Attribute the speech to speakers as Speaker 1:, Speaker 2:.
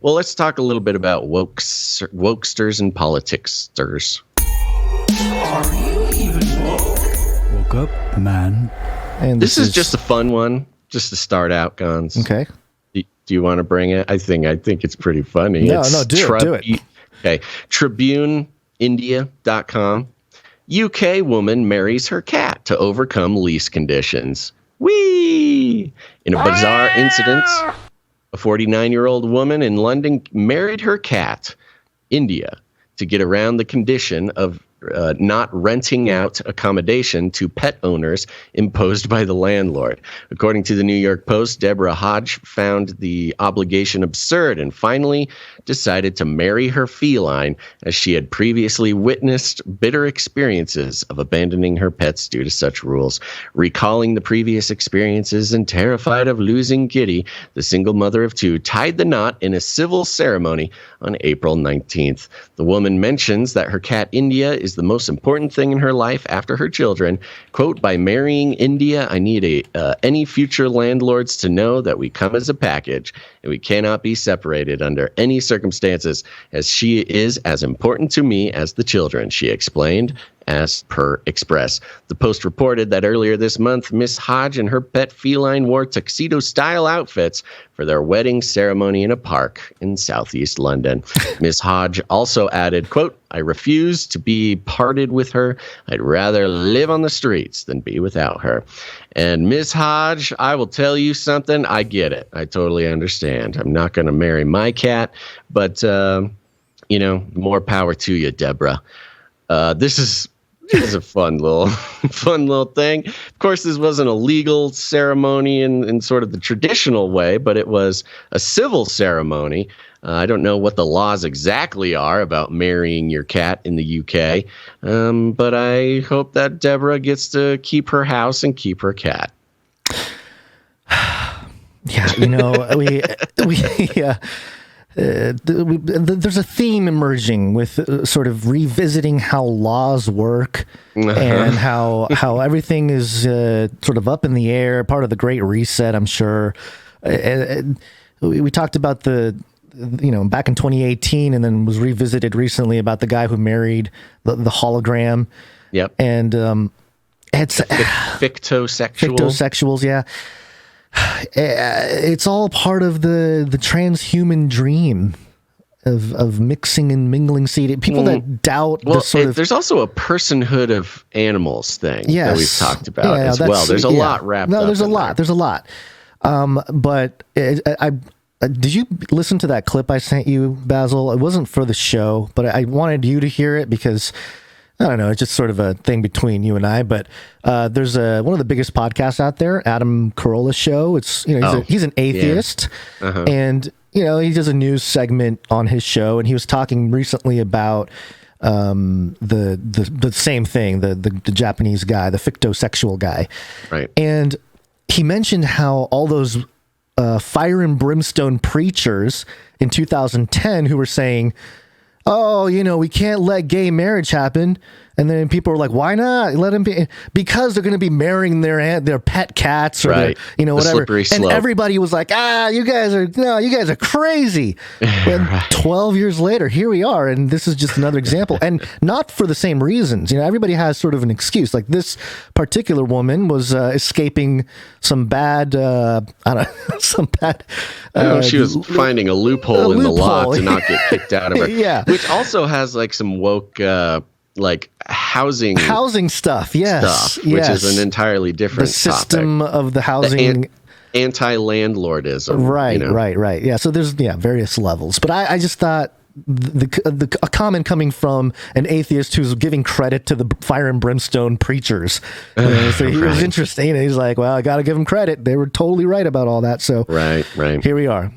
Speaker 1: Well, let's talk a little bit about wokesters and politicssters.
Speaker 2: Are you even woke?
Speaker 3: Woke up, man.
Speaker 4: And
Speaker 1: This is just a fun one, just to start out, Gonz.
Speaker 4: okay.
Speaker 1: Do you want to bring it? I think it's pretty funny.
Speaker 4: No,
Speaker 1: It's
Speaker 4: do it.
Speaker 1: Okay. TribuneIndia.com. UK woman marries her cat to overcome lease conditions. Whee! In a bizarre incident, a 49-year-old woman in London married her cat, India, to get around the condition of not renting out accommodation to pet owners imposed by the landlord. According to the New York Post, Deborah Hodge found the obligation absurd and finally decided to marry her feline, as she had previously witnessed bitter experiences of abandoning her pets due to such rules. Recalling the previous experiences and terrified of losing Kitty, the single mother of two tied the knot in a civil ceremony on April 19th. The woman mentions that her cat India is the most important thing in her life after her children. Quote, by marrying India, I need any future landlords to know that we come as a package and we cannot be separated under any circumstances, as she is as important to me as the children, she explained, as per Express. The Post reported that earlier this month, Miss Hodge and her pet feline wore tuxedo-style outfits for their wedding ceremony in a park in southeast London. Miss Hodge also added, quote, I refuse to be parted with her. I'd rather live on the streets than be without her. And Miss Hodge, I will tell you something. I get it. I totally understand. I'm not going to marry my cat, but, more power to you, Deborah. This is a fun little thing. Of course, this wasn't a legal ceremony in sort of the traditional way, but it was a civil ceremony. I don't know what the laws exactly are about marrying your cat in the UK, but I hope that Deborah gets to keep her house and keep her cat.
Speaker 4: Yeah, there's a theme emerging with sort of revisiting how laws work and how everything is sort of up in the air, part of the Great Reset, I'm sure. We talked about back in 2018, and then was revisited recently about the guy who married the hologram.
Speaker 1: Yep.
Speaker 4: And it's fictosexuals, yeah. It's all part of the transhuman dream of mixing and mingling seed. People that doubt
Speaker 1: there's also a personhood of animals thing that we've talked about as well. There's a lot wrapped up.
Speaker 4: There's a lot. But did you listen to that clip I sent you, Basil? It wasn't for the show, but I wanted you to hear it because I don't know, it's just sort of a thing between you and I, but there's one of the biggest podcasts out there, Adam Carolla's show. It's he's an atheist, and he does a news segment on his show, and he was talking recently about the same thing, the Japanese guy, the fictosexual guy,
Speaker 1: right?
Speaker 4: And he mentioned how all those fire and brimstone preachers in 2010 who were saying, oh, we can't let gay marriage happen. And then people were like, why not? Let them be, because they're going to be marrying their pet cats or
Speaker 1: right.
Speaker 4: Whatever. And
Speaker 1: slope.
Speaker 4: Everybody was like, you guys are crazy. And 12 years later, here we are. And this is just another example, and not for the same reasons. Everybody has sort of an excuse. Like this particular woman was escaping some bad,
Speaker 1: she was finding a loophole in the law to not get kicked out of her.
Speaker 4: Yeah.
Speaker 1: Which also has like some woke, housing
Speaker 4: stuff, yes,
Speaker 1: which is an entirely different
Speaker 4: the system
Speaker 1: topic.
Speaker 4: Of the housing
Speaker 1: anti-landlordism,
Speaker 4: right. Yeah, so there's various levels, but I just thought a comment coming from an atheist who's giving credit to the fire and brimstone preachers. So he was interesting. He's like, well, I got to give him credit. They were totally right about all that. So
Speaker 1: right.
Speaker 4: Here we are.